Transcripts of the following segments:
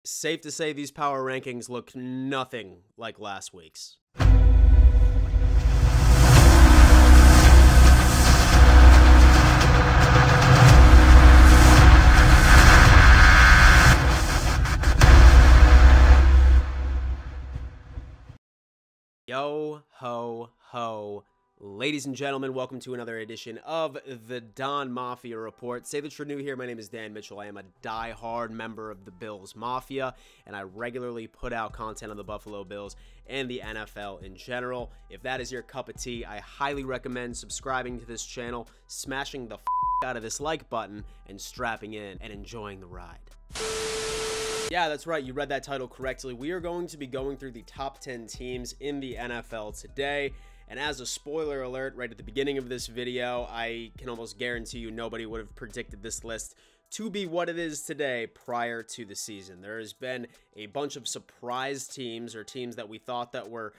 Safe to say these power rankings look nothing like last week's. Yo ho ho, ladies and gentlemen, welcome to another edition of the Don Mafia Report. Say that you're new here, my name is Dan Mitchell. I am a die-hard member of the Bills Mafia, and I regularly put out content on the Buffalo Bills and the NFL in general. If that is your cup of tea, I highly recommend subscribing to this channel, smashing the out of this like button, and strapping in and enjoying the ride. Yeah, that's right. You read that title correctly. We are going to be going through the top 10 teams in the NFL today. And as a spoiler alert, right at the beginning of this video, I can almost guarantee you nobody would have predicted this list to be what it is today prior to the season. There has been a bunch of surprise teams, or teams that we thought that were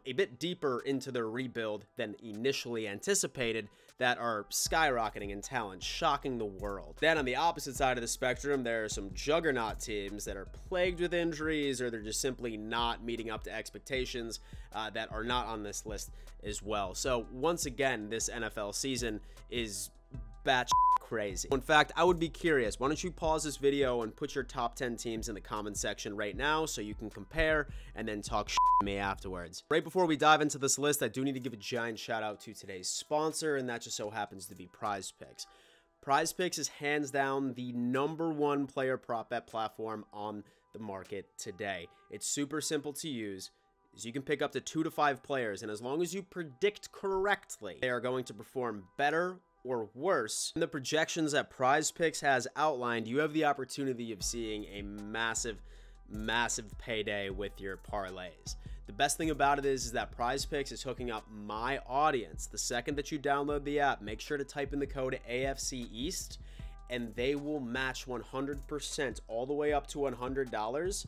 a bit deeper into their rebuild than initially anticipated, that are skyrocketing in talent, shocking the world. Then on the opposite side of the spectrum, there are some juggernaut teams that are plagued with injuries, or they're just simply not meeting up to expectations that are not on this list as well. So once again, this NFL season is batshit crazy. In fact, I would be curious, why don't you pause this video and put your top 10 teams in the comment section right now so you can compare and then talk shit to me afterwards. Right before we dive into this list, I do need to give a giant shout out to today's sponsor, and that just so happens to be Prize Picks. Prize Picks is hands down the #1 player prop bet platform on the market today. It's super simple to use. So you can pick up to 2 to 5 players, and as long as you predict correctly, they are going to perform better or worse. In the projections that Prize Picks has outlined, you have the opportunity of seeing a massive payday with your parlays. The best thing about it is that Prize Picks is hooking up my audience. The second that you download the app, make sure to type in the code AFC East, and they will match 100% all the way up to $100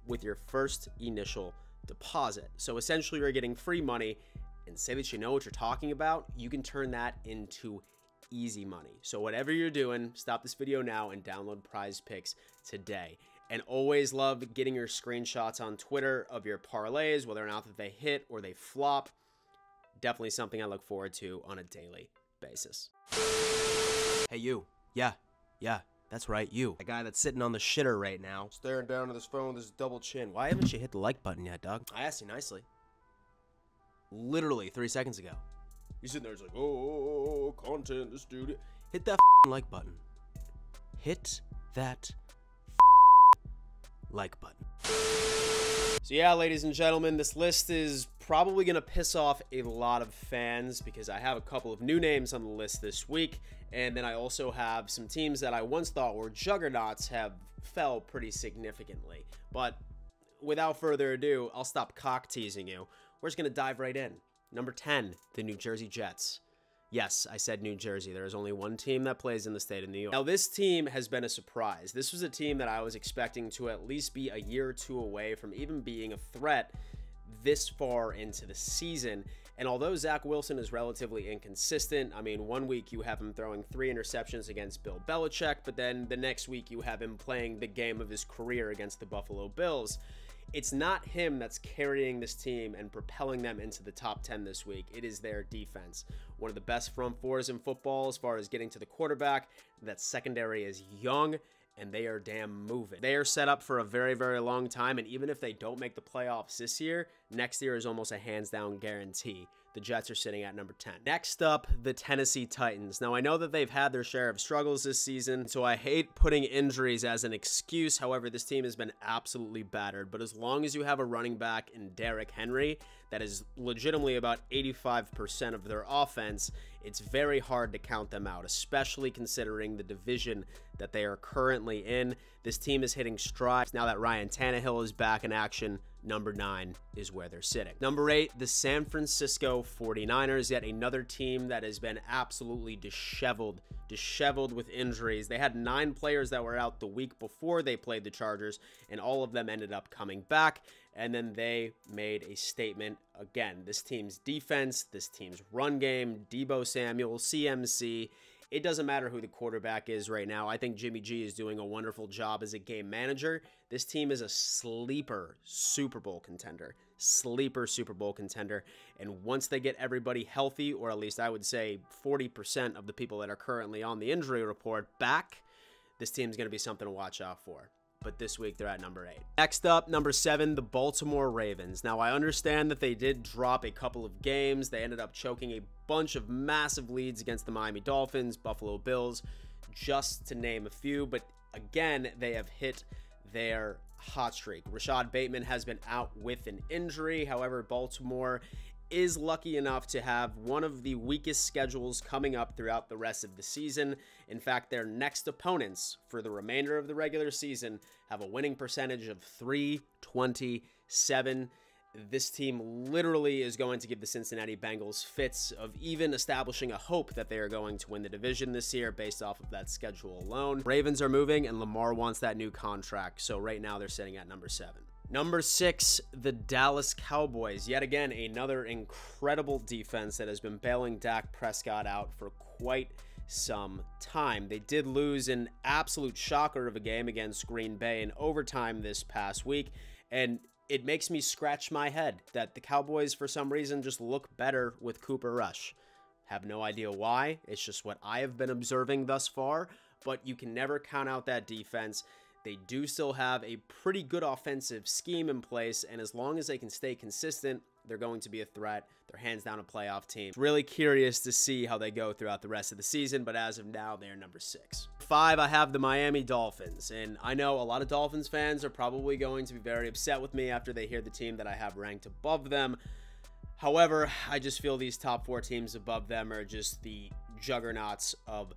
with your first initial deposit. So essentially you're getting free money, and say that you know what you're talking about, you can turn that into easy money. So whatever you're doing, stop this video now and download Prize Picks today. And always love getting your screenshots on Twitter of your parlays, whether or not that they hit or they flop. Definitely something I look forward to on a daily basis. Hey you, yeah, that's right, you. The guy that's sitting on the shitter right now, staring down at his phone with his double chin. Why haven't you hit the like button yet, dog? I asked you nicely. Literally 3 seconds ago. He's sitting there, he's like, oh, content, this dude. Hit that like button. Hit that like button. So yeah, ladies and gentlemen, this list is probably going to piss off a lot of fans because I have a couple of new names on the list this week. And then I also have some teams that I once thought were juggernauts have fell pretty significantly. But without further ado, I'll stop cock teasing you. We're just going to dive right in. Number 10, the New Jersey Jets. Yes, I said New Jersey. There is only one team that plays in the state of New York. Now, this team has been a surprise. This was a team that I was expecting to at least be a year or two away from even being a threat this far into the season. And although Zach Wilson is relatively inconsistent, I mean, one week you have him throwing 3 interceptions against Bill Belichick, but then the next week you have him playing the game of his career against the Buffalo Bills. It's not him that's carrying this team and propelling them into the top 10 this week. It is their defense. One of the best front fours in football as far as getting to the quarterback. That secondary is young, and they are damn moving. They are set up for a very long time, and even if they don't make the playoffs this year, next year is almost a hands-down guarantee. The Jets are sitting at number 10. Next up, the Tennessee Titans. Now, I know that they've had their share of struggles this season, so I hate putting injuries as an excuse. However, this team has been absolutely battered. But as long as you have a running back in Derrick Henry that is legitimately about 85% of their offense, it's very hard to count them out, especially considering the division that they are currently in. This team is hitting strides. Now that Ryan Tannehill is back in action, number 9 is where they're sitting. Number 8, the San Francisco 49ers, yet another team that has been absolutely disheveled with injuries. They had 9 players that were out the week before they played the Chargers, and all of them ended up coming back, and then they made a statement again. This team's defense, this team's run game, Deebo Samuel, CMC, It doesn't matter who the quarterback is right now. I think Jimmy G is doing a wonderful job as a game manager. This team is a sleeper Super Bowl contender. Sleeper Super Bowl contender. And once they get everybody healthy, or at least I would say 40% of the people that are currently on the injury report back, this team's going to be something to watch out for. But this week, they're at number 8. Next up, number 7, the Baltimore Ravens. Now, I understand that they did drop a couple of games. They ended up choking a bunch of massive leads against the Miami Dolphins, Buffalo Bills, just to name a few. But again, they have hit their hot streak. Rashad Bateman has been out with an injury. However, Baltimore is lucky enough to have one of the weakest schedules coming up throughout the rest of the season. In fact, their next opponents for the remainder of the regular season have a winning percentage of .327. This team literally is going to give the Cincinnati Bengals fits of even establishing a hope that they are going to win the division this year based off of that schedule alone. Ravens are moving, and Lamar wants that new contract, so right now they're sitting at number 7. Number 6, the Dallas Cowboys. Yet again, another incredible defense that has been bailing Dak Prescott out for quite some time. They did lose an absolute shocker of a game against Green Bay in overtime this past week, and it makes me scratch my head that the Cowboys, for some reason, just look better with Cooper Rush. Have no idea why. It's just what I have been observing thus far, but you can never count out that defense. They do still have a pretty good offensive scheme in place, and as long as they can stay consistent, they're going to be a threat. They're hands down a playoff team. Really curious to see how they go throughout the rest of the season, but as of now, they're number 6. 5, I have the Miami Dolphins, and I know a lot of Dolphins fans are probably going to be very upset with me after they hear the team that I have ranked above them. However, I just feel these top 4 teams above them are just the juggernauts of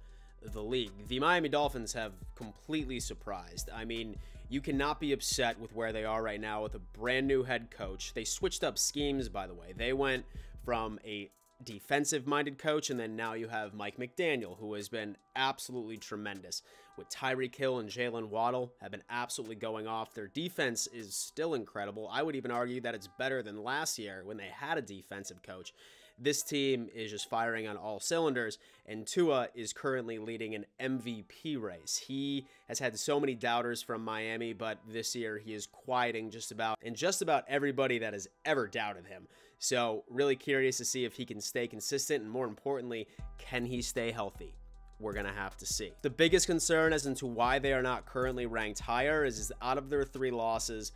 the league. The Miami Dolphins have completely surprised. I mean, you cannot be upset with where they are right now with a brand new head coach. They switched up schemes, by the way. They went from a defensive-minded coach, and then now you have Mike McDaniel, who has been absolutely tremendous. With Tyreek Hill and Jalen Waddle have been absolutely going off. Their defense is still incredible. I would even argue that it's better than last year when they had a defensive coach. This team is just firing on all cylinders, and Tua is currently leading an MVP race. He has had so many doubters from Miami, but this year he is quieting just about everybody that has ever doubted him. So really curious to see if he can stay consistent, and more importantly, can he stay healthy? We're going to have to see. The biggest concern as into why they are not currently ranked higher is out of their 3 losses,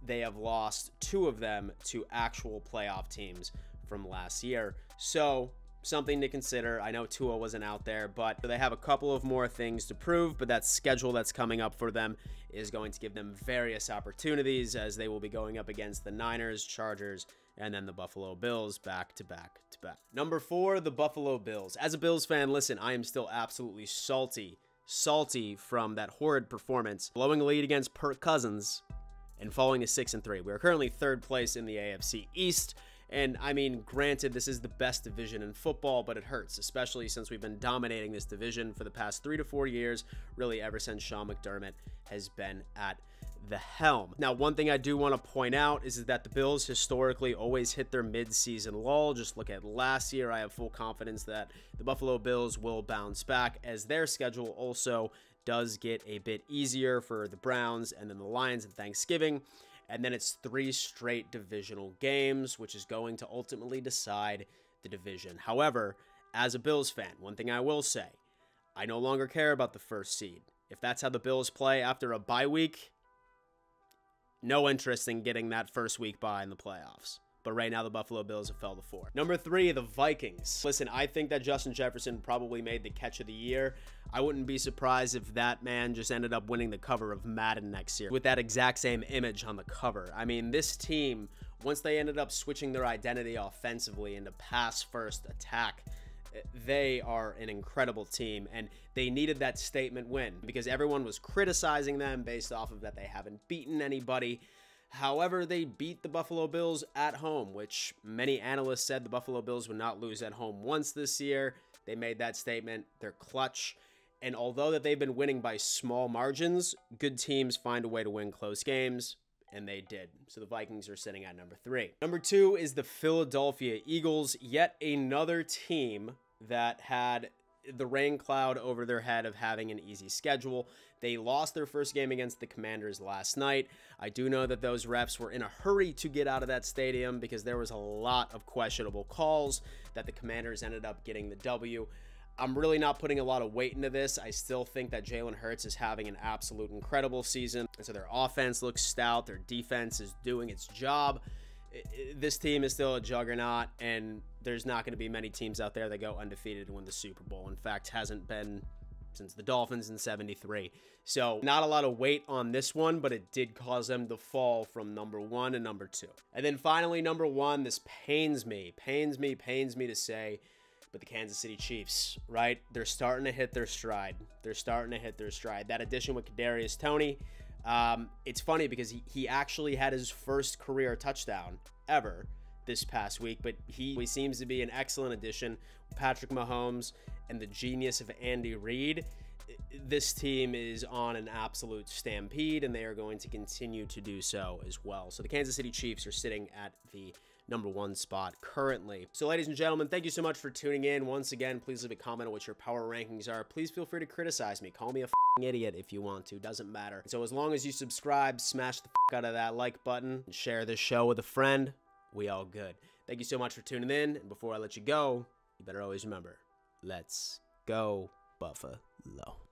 they have lost 2 of them to actual playoff teams from last year. So something to consider. I know Tua wasn't out there, but they have a couple of more things to prove, but that schedule that's coming up for them is going to give them various opportunities as they will be going up against the Niners, Chargers, and then the Buffalo Bills back to back to back. Number 4, the Buffalo Bills. As a Bills fan, listen, I am still absolutely salty from that horrid performance, blowing a lead against Kirk Cousins and falling to 6-3. We are currently 3rd place in the AFC East. And I mean, granted, this is the best division in football, but it hurts, especially since we've been dominating this division for the past 3 to 4 years, really ever since Sean McDermott has been at the helm. Now, one thing I do want to point out is that the Bills historically always hit their mid-season lull. Just look at last year. I have full confidence that the Buffalo Bills will bounce back, as their schedule also does get a bit easier for the Browns and then the Lions at Thanksgiving. And then it's 3 straight divisional games, which is going to ultimately decide the division. However, as a Bills fan, one thing I will say, I no longer care about the 1st seed. If that's how the Bills play after a bye week, no interest in getting that 1st week bye in the playoffs. But right now, the Buffalo Bills have fell to 4. Number 3, the Vikings. Listen, I think that Justin Jefferson probably made the catch of the year. I wouldn't be surprised if that man just ended up winning the cover of Madden next year with that exact same image on the cover. I mean, this team, once they ended up switching their identity offensively into pass-first attack, they are an incredible team, and they needed that statement win because everyone was criticizing them based off of that they haven't beaten anybody. However, they beat the Buffalo Bills at home, which many analysts said the Buffalo Bills would not lose at home once this year. They made that statement. They're clutch. And although that they've been winning by small margins, good teams find a way to win close games, and they did. So the Vikings are sitting at number 3. Number 2 is the Philadelphia Eagles, yet another team that had the rain cloud over their head of having an easy schedule. They lost their first game against the Commanders last night. I do know that those refs were in a hurry to get out of that stadium because there was a lot of questionable calls that the Commanders ended up getting the W. I'm really not putting a lot of weight into this. I still think that Jalen Hurts is having an absolute incredible season. And so their offense looks stout. Their defense is doing its job. This team is still a juggernaut, and there's not going to be many teams out there that go undefeated and win the Super Bowl. In fact, hasn't been since the Dolphins in '73. So not a lot of weight on this one, but it did cause them to fall from number 1 to number 2. And then finally, number 1, this pains me to say, but the Kansas City Chiefs, right? They're starting to hit their stride. That addition with Kadarius Toney, it's funny because he actually had his first career touchdown ever this past week, but he seems to be an excellent addition. Patrick Mahomes and the genius of Andy Reid, this team is on an absolute stampede, and they are going to continue to do so as well. So the Kansas City Chiefs are sitting at the number 1 spot currently. So ladies and gentlemen, thank you so much for tuning in. Once again, please leave a comment on what your power rankings are. Please feel free to criticize me. Call me a idiot if you want to. Doesn't matter. So as long as you subscribe, smash the out of that like button, and share this show with a friend, we all good. Thank you so much for tuning in. And before I let you go, you better always remember, let's go Buffalo.